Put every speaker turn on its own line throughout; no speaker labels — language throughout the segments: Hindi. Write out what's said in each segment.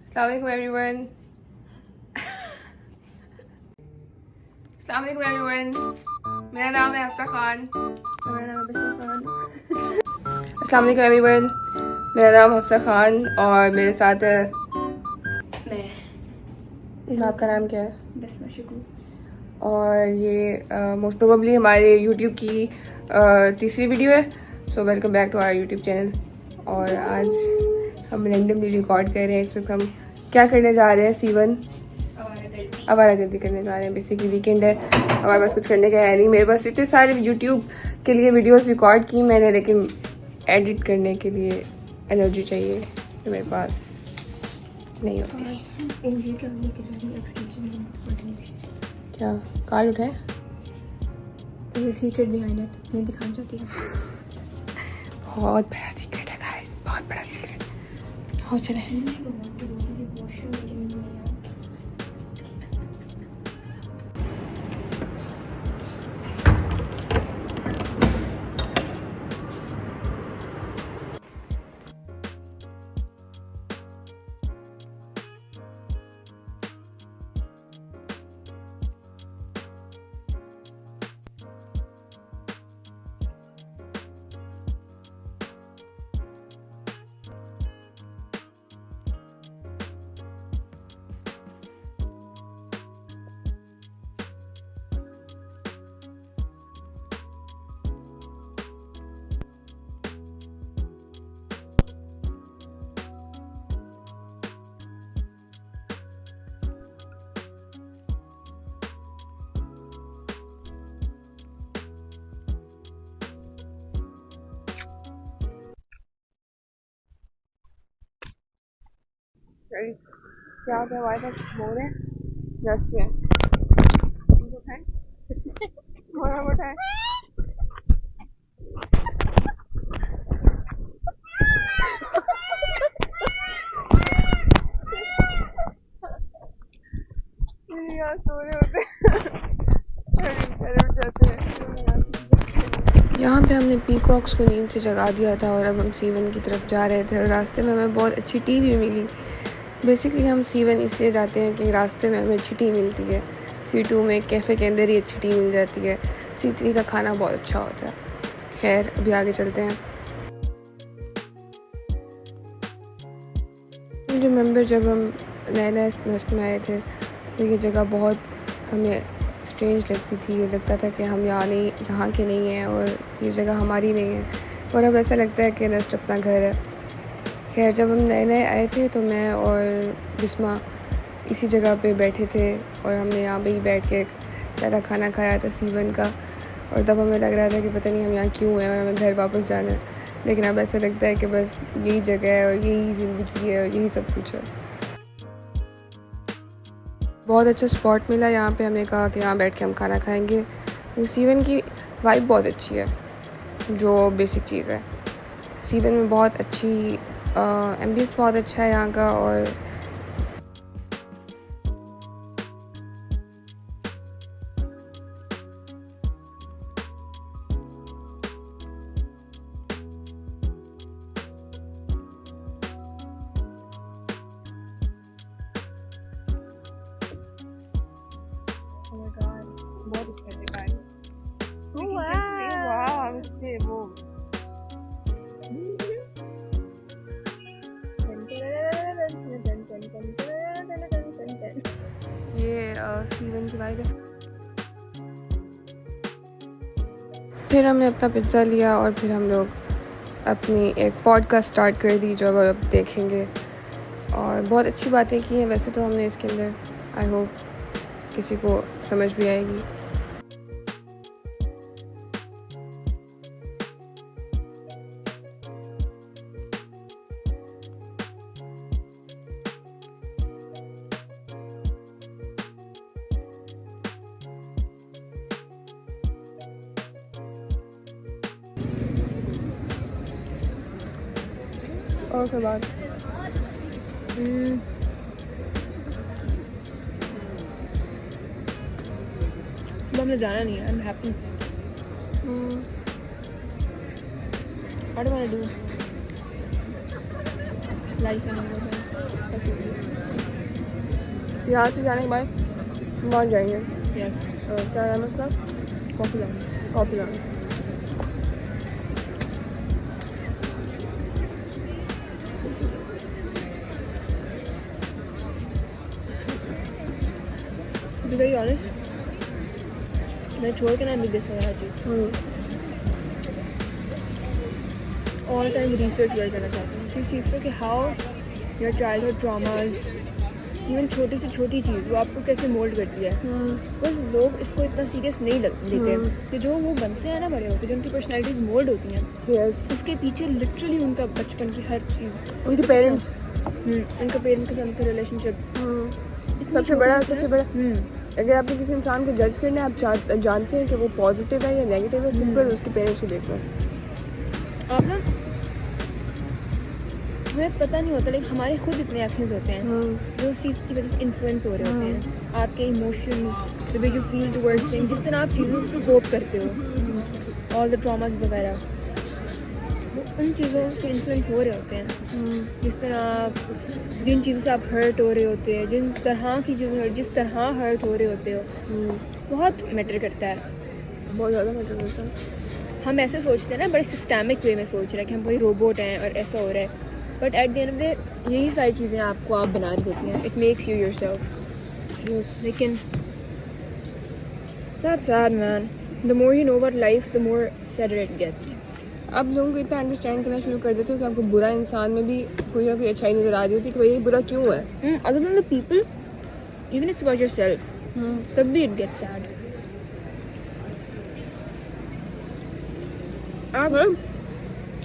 Assalamualaikum everyone. Assalamualaikum everyone. मेरा नाम है हफ्सा खान।
मेरा नाम है बसमा खान।
Assalamualaikum everyone. मेरा नाम हफ्सा खान और मेरे साथ है
मैं।
आपका नाम क्या है?
बसमा शकू।
और ये मोस्ट प्रोबेबली हमारे YouTube की तीसरी वीडियो है। So welcome back to our YouTube channel. और आज हम रेंडमली रिकॉर्ड कर रहे हैं। इस वक्त हम क्या करने जा रहे हैं? C1 आवारागर्दी करने जा रहे हैं। बेसिकली वीकेंड है, हमारे पास कुछ करने का है नहीं। मेरे पास इतने सारे YouTube के लिए वीडियोस रिकॉर्ड की मैंने, लेकिन एडिट करने के लिए एनर्जी चाहिए जो मेरे पास नहीं होती। क्या कार्ड उठाए?
सीक्रेट बिहाइंड इट नहीं दिखाना चाहती है।
बहुत बड़ा सीक्रेट है गाइस, बहुत बड़ा सीक्रेट। हो चले। क्या होता है? हमारे पास फोन है, जस्ट है मोटा मोटा है। यहाँ सो रहे होते यहाँ पे हमने पीकॉक्स को नींद से जगा दिया था और अब हम C1 की तरफ जा रहे थे। और रास्ते में हमें बहुत अच्छी टी भी मिली। बेसिकली हम C1 इसलिए जाते हैं कि रास्ते में हमें अच्छी टी मिलती है। C2 में कैफ़े के अंदर ही अच्छी टी मिल जाती है। C3 का खाना बहुत अच्छा होता है। खैर अभी आगे चलते हैं। रिमेंबर जब हम नए नए नस्ट में आए थे तो ये जगह बहुत हमें स्ट्रेंज लगती थी। लगता था कि हम यहाँ के नहीं हैं और ये जगह हमारी नहीं है। और अब ऐसा लगता है कि नस्ट अपना घर है। खैर जब हम नए नए आए थे तो मैं और बिस्मा इसी जगह पे बैठे थे और हमने यहाँ पे ही बैठ के ज़्यादा खाना खाया था C1 का। और तब हमें लग रहा था कि पता नहीं हम यहाँ क्यों हैं और हमें घर वापस जाना है। लेकिन अब ऐसा लगता है कि बस यही जगह है और यही ज़िंदगी है और यही सब कुछ है। बहुत अच्छा स्पॉट मिला यहाँ पे। हमने कहा कि यहाँ बैठ के हम खाना खाएंगे। C1 की वाइब बहुत अच्छी है, जो बेसिक चीज़ है। C1 में बहुत अच्छी एम्बियंस बहुत अच्छा है यहाँ का। और बहुत अच्छा जगह है। वो ये C1 की वाइब है। फिर हमने अपना पिज़्ज़ा लिया और फिर हम लोग अपनी एक पॉडकास्ट स्टार्ट कर दी जो अब देखेंगे। और बहुत अच्छी बातें की हैं वैसे तो हमने इसके अंदर। आई होप किसी को समझ भी आएगी। और उसके बाद
सुबह हमने जाना नहीं है। I am happy. What do I do? Life है ना वो है बस
यहाँ से जाने के बाद वहाँ जाएंगे।
यस
क्या नाम है उसका?
Coffee lounge
coffee lounge.
To be very honest मैं छोड़ के ना मिल दिस हर चीज़ ऑल टाइम रिसर्च वर्क करना चाहती हूँ किस चीज़ पे कि how your childhood traumas even छोटी से छोटी चीज़ वो आपको कैसे मोल्ड करती है। बस लोग इसको इतना सीरियस नहीं लेते कि जो वो बनते हैं ना बड़े होते जो उनकी पर्सनैलिटीज़ मोल्ड होती हैं
यस।
इसके पीछे लिटरली उनका बचपन की हर चीज़
उनके पेरेंट्स
उनका पेरेंट के साथ का रिलेशनशिप
सबसे बड़ा अगर आपने किसी इंसान को जज करना है आप जानते हैं कि वो पॉजिटिव है या नेगेटिव है, सिंपल उसके पेरेंट्स को देख लो।
आप ना हमें पता नहीं होता लेकिन हमारे खुद इतने एक्शंस होते हैं जो उस चीज़ की वजह से इन्फ्लुएंस हो रहे होते हैं। आपके emotions the way you feel towards things जिस तरह आप चीज़ों से कोप करते हो ऑल द ट्रॉमास वगैरह वो उन चीज़ों से इन्फ्लुएंस हो रहे होते हैं। जिस तरह जिन चीज़ों से आप हर्ट हो रहे होते हैं जिस तरह हर्ट हो रहे होते हो बहुत मैटर करता है।
बहुत ज़्यादा मैटर करता है।
हम ऐसे सोचते हैं ना बड़े सिस्टमिक वे में सोच रहे हैं कि हम कोई रोबोट हैं और ऐसा हो रहा है but at the end of the यही सारी चीज़ें आपको आप बना रही होती हैं। It makes you yourself.
Yes.
लेकिन that's sad man the more you know about life the more sadder it gets.
अब लोगों को इतना अंडरस्टैंड करना शुरू कर देते हो कि आपको बुरा इंसान में भी कोई ना कोई अच्छाई नज़र आ रही होती है कि भाई ये बुरा क्यों है।
Other than the people even it's about yourself तब भी इट गेट्स सैड।
आप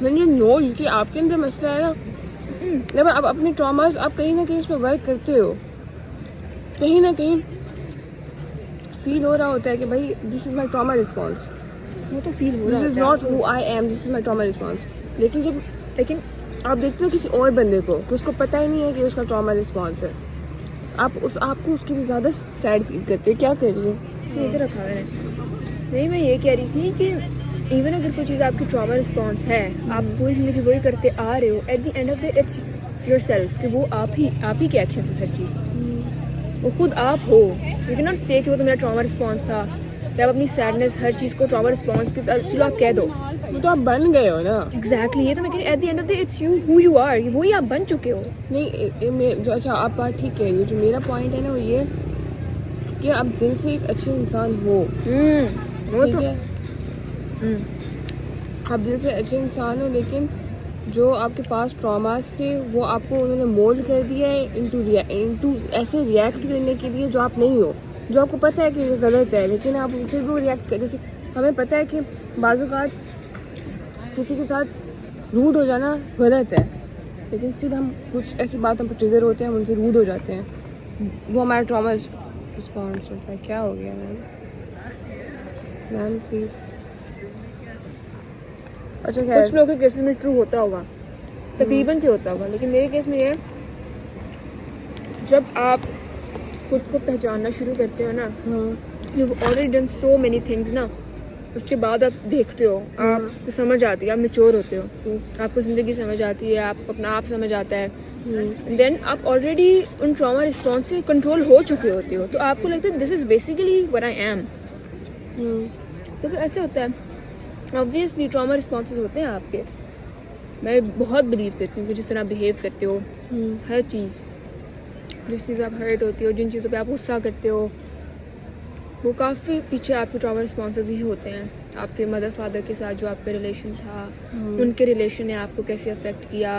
when you know कि आपके अंदर मसला है ना जब आप अपने ट्रॉमास आप कहीं ना कहीं उस पर वर्क करते हो कहीं ना कहीं फील हो रहा होता है कि भाई this is my trauma response.
वो तो फील हो रहा
this is not who I am this is my trauma response. लेकिन आप देखते हो किसी और बंदे को कि उसको पता ही नहीं है कि उसका ट्रॉमा रिस्पॉन्स है आपको उसके लिए ज़्यादा सैड फील करते हो। क्या कर रही हो?
ये तो रखा है नहीं मैं ये कह रही थी कि इवन अगर कोई चीज़ आपकी ट्रॉमा रिस्पॉन्स है आप पूरी ज़िंदगी वही करते आ रहे हो eight the end of the it's yourself कि वो आप ही के एक्शन है हर चीज़ वो खुद आप हो। यू कैन नॉट से कि वो तो मेरा ट्रॉमा रिस्पॉन्स था या आप अपनी सैडनेस हर चीज़ को ट्रॉमा रिस्पॉन्स की चलो आप कह दो
वो तो आप बन गए हो ना।
एग्जैक्टली ये तो मैं कह रही at the end of the it's you who you are वही आप बन चुके हो।
नहीं जो अच्छा आप बात ठीक कह रही हो। जो मेरा पॉइंट है ना वो ये कि आप दिल से एक अच्छे इंसान हो।
वो तो
आप दिल से अच्छे इंसान हो लेकिन जो आपके पास ट्रॉमा से वो आपको उन्होंने मोल्ड कर दिया है इनटू ऐसे रिएक्ट करने के लिए जो आप नहीं हो जो आपको पता है कि ये गलत है लेकिन आप फिर भी वो रिएक्ट कर। जैसे हमें पता है कि बाज़-औक़ात किसी के साथ रूड हो जाना गलत है लेकिन स्टिल हम कुछ ऐसी बातों पर ट्रिगर होते हैं हम उनसे रूड हो जाते हैं वो हमारा ट्रॉमा रिस्पॉन्स होता है। क्या हो गया मैम प्लीज़। अच्छा
कुछ लोगों के केसेस में ट्रू होता होगा तकरीबन ही होता होगा लेकिन मेरे केस में ये जब आप खुद को पहचानना शुरू करते हो ना you already done so many things ना उसके बाद आप देखते हो आपको समझ आती है आप मैच्योर होते हो आपको ज़िंदगी समझ आती है आपको अपना आप समझ आता है देन आप ऑलरेडी उन ट्रॉमा रिस्पॉन्स से कंट्रोल हो चुके होते हो तो आपको लगता है this is basically what I am. तो फिर ऐसे होता है ऑब्वियसली ट्रॉमा रिस्पॉन्सेज होते हैं आपके। मैं बहुत बिलीव करती हूँ कि जिस तरह आप बिहेव करते हो हर चीज़ जिस चीज़ आप हर्ट होती हो जिन चीज़ों पे आप गुस्सा करते हो वो काफ़ी पीछे आपके ट्रॉमा रिस्पॉन्सेज ही होते हैं। आपके मदर फादर के साथ जो आपका रिलेशन था उनके रिलेशन ने आपको कैसे अफेक्ट किया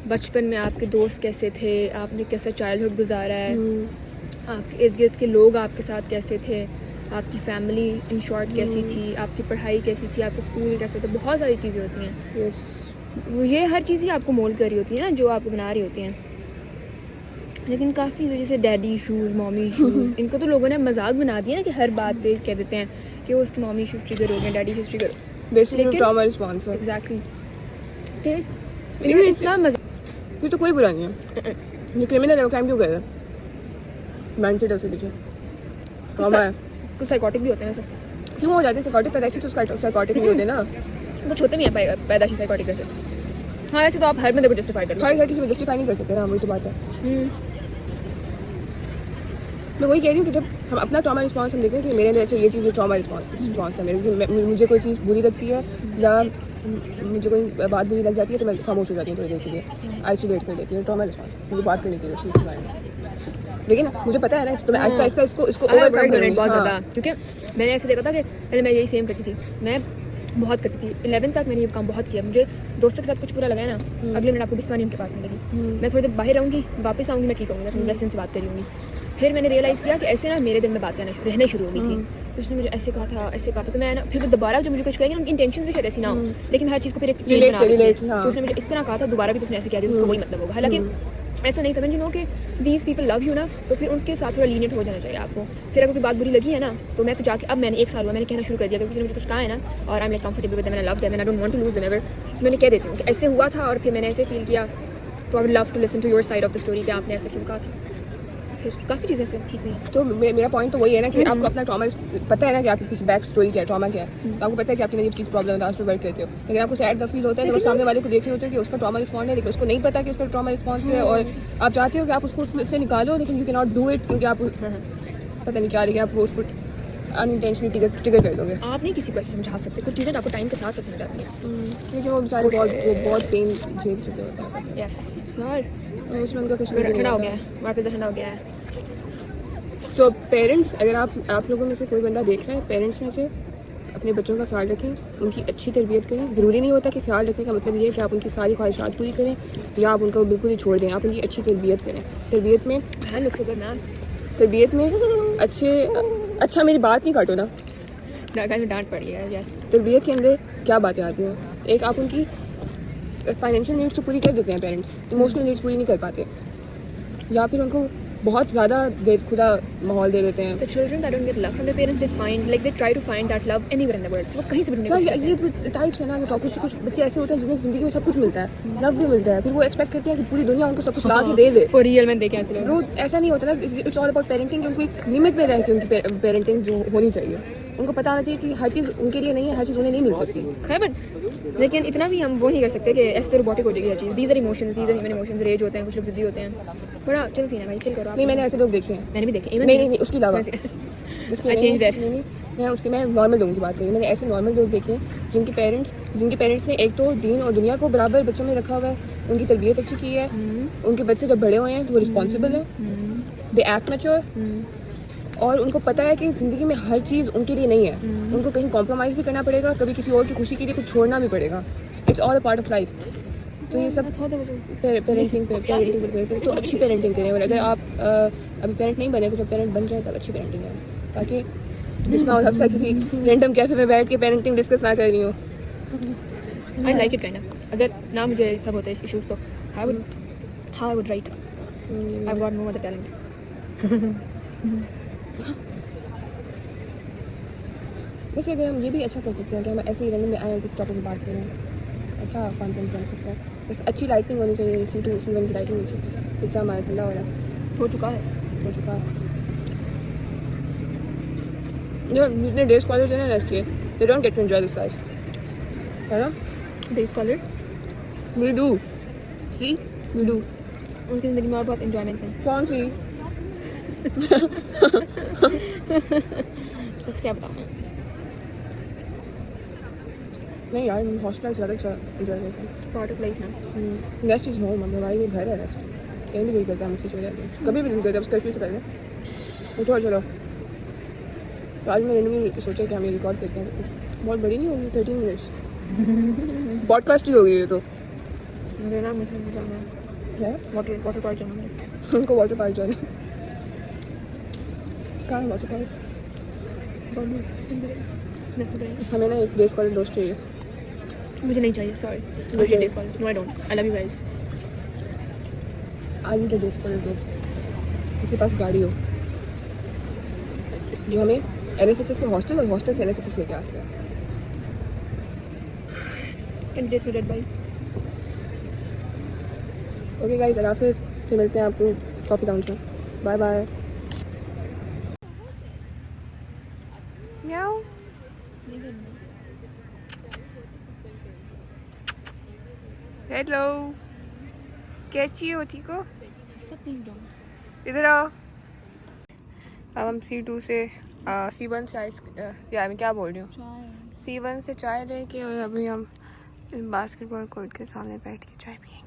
बचपन में आपके दोस्त कैसे थे आपने कैसा चाइल्डहुड गुजारा है आपके इर्द गिर्द के लोग आपके साथ कैसे थे आपकी फैमिली इन शॉर्ट कैसी थी आपकी पढ़ाई कैसी थी आपका स्कूल कैसे थे बहुत सारी चीज़ें होती हैं। वो ये हर चीज़ ही आपको मोल्ड कर रही होती है ना जो आपको बना रही होती हैं। लेकिन काफ़ी जैसे डैडी इशूज़ मॉमी इशूज़ इनको तो लोगों ने मजाक बना दिया ना कि हर बात पे कह देते हैं कि वो उसके मॉमी इशूज़ ट्रिगर हो गए daddy issues trigger
basically trauma response है।
एग्जैक्टली इतना मजाक
ये तो कोई बुरा नहीं है ये क्रिमिनल है वो क्राइम क्यों कर रहा है माइंडसेट है उसके पीछे ट्रॉमा है।
कुछ साइकोटिक भी होते हैं सब
क्यों हो जाते हैं साइकोटिक पैदाइशी तो साइकोटिक नहीं होते ना
कुछ होते भी हैं पैदाशी साइकोटिक वैसे हाँ ऐसे तो आप हर बंदे को जस्टिफाई कर
हर किसी को जस्टिफाई नहीं कर सकते ना, वही तो बात है। मैं वही कह रही हूँ कि जब हम अपना ट्रॉमा रिस्पॉन्स हम देखते हैं कि मेरे अंदर ऐसे ये चीज़ ट्रॉमा रिस्पॉन्स है मेरे, मुझे कोई चीज़ बुरी लगती है या मुझे कोई बात बुरी लग जाती है तो मैं खामोश हो जाती हूँ थोड़ी देर के लिए, आइसोलेट कर लेती हूँ। ट्रॉमा रिस्पॉन्स, मुझे बात करनी चाहिए उसके बारे में, लेकिन मुझे पता है ना तो मैं आहिस्ता आहिस्ता इसको ओवरकम करूँगी
बहुत ज़्यादा। क्योंकि मैंने ऐसे देखा था कि पहले मैं यही सेम करती थी, मैं बहुत करती थी 11th तक मैंने ये काम बहुत किया। मुझे दोस्तों के साथ कुछ बुरा लगा है ना, अगले मिनट आपको बिस्मानी उनके पास मिलेगी, मैं थोड़ी देर बाहर रहूँगी, वापस आऊँगी, मैं ठीक होंगी, अपनी बेस्ट फ्रेंड से बात करूँगी। फिर मैंने रियलाइज़ किया कि ऐसे ना मेरे दिल में बातें रहने शुरू हो गई थी, उसने मुझे ऐसे कहा था तो मैं ना फिर दोबारा जो मुझे कुछ कहेगी उनकी इंटेंशंस भी शायद ऐसी ना हो, लेकिन हर चीज़ को फिर एक चीज़ बना देती थी। तो उसने मुझे इस तरह कहा था, दोबारा भी तो उसने ऐसे किया था, उसको वही मतलब होगा। हालांकि ऐसा नहीं था। यू नो कि दीज पीपल लव यू ना, तो फिर उनके साथ थोड़ा लीनियंट हो जाना चाहिए आपको। फिर अगर कोई बात बुरी लगी है ना, तो मैं तो जाके अब मैंने 1 साल हुआ मैंने कहना शुरू कर दिया, अगर किसी ने मुझे कुछ कहा है ना और I am like comfortable with them and I love them and I don't want to lose them ever, तो मैंने कह देती हूँ कि ऐसे हुआ था और फिर मैंने ऐसे फील किया, तो I would love to listen to your side of the story कि आपने ऐसा क्यों कहा था। फिर काफ़ी चीज़ें ऐसे ठीक नहीं।
तो मेरा पॉइंट तो वही है ना कि आपको अपना ट्रॉमा पता है ना कि आपकी पीछे बैक स्टोरी क्या है, ट्रॉमा क्या है, तो आपको पता है कि आपकी ये चीज़ प्रॉब्लम है, उस पर वर्क करते हो। लेकिन आपको सैड फील होता है जब सामने वाले को देख रहे होते हो कि उसका ट्रॉमा रिस्पॉन्स है, लेकिन उसको नहीं पता कि उसका ट्रॉमा रिस्पॉन्स है, और आप चाहते हो कि आप उसको उससे निकालो, लेकिन you can not do it क्योंकि आप पता नहीं क्या, लेकिन आप उसको अनइंटेंशनली ट्रिगर कर दोगे।
आप नहीं किसी को ऐसे समझा सकते, कुछ चीज़ें आपको टाइम के साथ समझ आती हैं,
लेकिन वो बेचारे बहुत पेन झेल चुके होते हैं।
यस यार,
उसमें उनका कुछ
ठंडा हो गया है, वापस ठंडा हो गया है।
सो पेरेंट्स, अगर आप लोगों में से कोई बंदा देख रहा है, पेरेंट्स में से अपने बच्चों का ख्याल रखें, उनकी अच्छी तरबियत करें। ज़रूरी नहीं होता कि ख्याल रखने का मतलब ये है कि आप उनकी सारी ख्वाहिशात पूरी करें या आप उनको बिल्कुल ही छोड़ दें। आप उनकी अच्छी तरबियत करें। तरबियत में अच्छा मेरी बात नहीं काटो ना,
डांट पड़ी है यार।
तरबियत के अंदर क्या बातें आती हैं? एक, आप उनकी फाइनेंशियल नीड्स तो पूरी कर देते हैं पेरेंट्स, इमोशनल नीड्स पूरी नहीं कर पाते, या फिर उनको बहुत ज़्यादा बेखुदा माहौल दे देते हैं।
The children that don't get love from their parents, they try to find that love anywhere in the world. वो कहीं से भी ढूंढने की कोशिश करते हैं।
ये टाइप्स है ना, कुछ बच्चे ऐसे होते हैं जिन्हें ज़िंदगी में सब कुछ मिलता है, लव भी मिलता है, फिर वो एक्सपेक्ट करते हैं कि पूरी दुनिया उनको सब कुछ ला के दे दे।
For real में देखे ऐसे लोग।
वो ऐसा नहीं होता ना, इट्स ऑल अबाउट पेरेंटिंग। उनको एक लिमिट में रह के उनकी पेरेंटिंग जो होनी चाहिए, उनको पता होना चाहिए कि हर चीज़ उनके लिए नहीं है, हर चीज़ उन्हें नहीं मिल सकती।
खैर बट लेकिन इतना भी हम वो नहीं कर सकते कि ऐसे रोबोटिक हो जाएगी हर चीज़। These are emotions, these are human emotions. Rage होते हैं, कुछ लोग जिद्दी होते हैं, थोड़ा चिल सीन है भाई, चिल करो आप।
नहीं, मैंने ऐसे लोग देखे हैं,
मैंने भी देखे।
नहीं उसके अलावा
नहीं,
मैं नॉर्मल लोगों की बात करी। मैंने ऐसे नॉर्मल लोग देखे जिनके पेरेंट्स ने एक तो दीन और दुनिया को बराबर बच्चों में रखा हुआ है, उनकी तरबियत अच्छी की है, उनके बच्चे जब बड़े हुए हैं तो वो रिस्पॉन्सिबल है, दे एक्ट मैच्योर, और उनको पता है कि ज़िंदगी में हर चीज़ उनके लिए नहीं है, उनको कहीं कॉम्प्रोमाइज़ भी करना पड़ेगा, कभी किसी और की खुशी के लिए कुछ छोड़ना भी पड़ेगा। It's all a part of life. तो ये सब पेरेंटिंग पे तो अच्छी पेरेंटिंग करें। और अगर आप अभी पेरेंट नहीं बने तो जब पेरेंट बन जाए तब अच्छी पेरेंटिंग करें, ताकि इसमें और अच्छा किसी रैंडम कैफे में बैठ के पेरेंटिंग डिस्कस ना कर रही हो।
I like it kind of. अगर ना मुझे सब होते इश्यूज तो I would write. I got no other talent.
वैसे अगर हम ये भी अच्छा कर सकते हैं कि हम ऐसे ही रैंडम में आए और किसी टॉपिक में बात करें, अच्छा कंटेंट बन सकता है। बस अच्छी लाइटिंग होनी चाहिए, C2 C1 की लाइटिंग होनी चाहिए। पिज्जा हमारा ठंडा हो रहा
हो चुका है।
जो जितने डेज कॉलेज हैं रेस्ट के, they don't get to enjoy this life, है ना?
डेज कॉलेज
वी डू
उनकी ज़िंदगी में और बहुत एंजॉयमेंट्स हैं।
कौन सी?
बस क्या बताऊँ मैं।
नहीं यार, हॉस्टल ज़्यादा एंजॉय करते हैं।
पार्ट ऑफ लाइफ ना।
रेस्ट इज होम, हमारी ये घर है। रेस्ट कहीं भी दिल करता है मुझसे चले जाते हैं, कभी भी दिल करता है, बस कर्फ्यू से पहले उठो चलो। तो आज मैंने भी सोचा कि हम ये रिकॉर्ड करते हैं, कुछ बहुत बड़ी नहीं होगी, 13 मिनट्स पॉडकास्ट ही होगी ये तो।
मुझे ना मुझे जाना है वाटर पार्क जाना है।
उनको वाटर पार्क जाना। कहाँ है वाटर पार्क? हमें ना एक डेज कॉलेज दोस्त चाहिए।
मुझे नहीं चाहिए, सॉरी। मुझे days college, no I don't, I love you guys.
I need a days college दोस्त, उसके पास गाड़ी हो जो हमें LSHS से हॉस्टल और हॉस्टल से LSHS लेके आ सके।
Candidates dead bye.
Okay guys, अल्लाह हाफिज़। फिर मिलते हैं आपको कॉफी लाउंज में। Bye bye. हेलो, कैसी हो? ठीक हो?
Please don't.
इधर आओ। अब हम C2 से C1 से या मैं क्या बोल रही हूँ, C1 से चाय लेके और अभी हम बास्केटबॉल कोर्ट के सामने बैठ के चाय पियेंगे।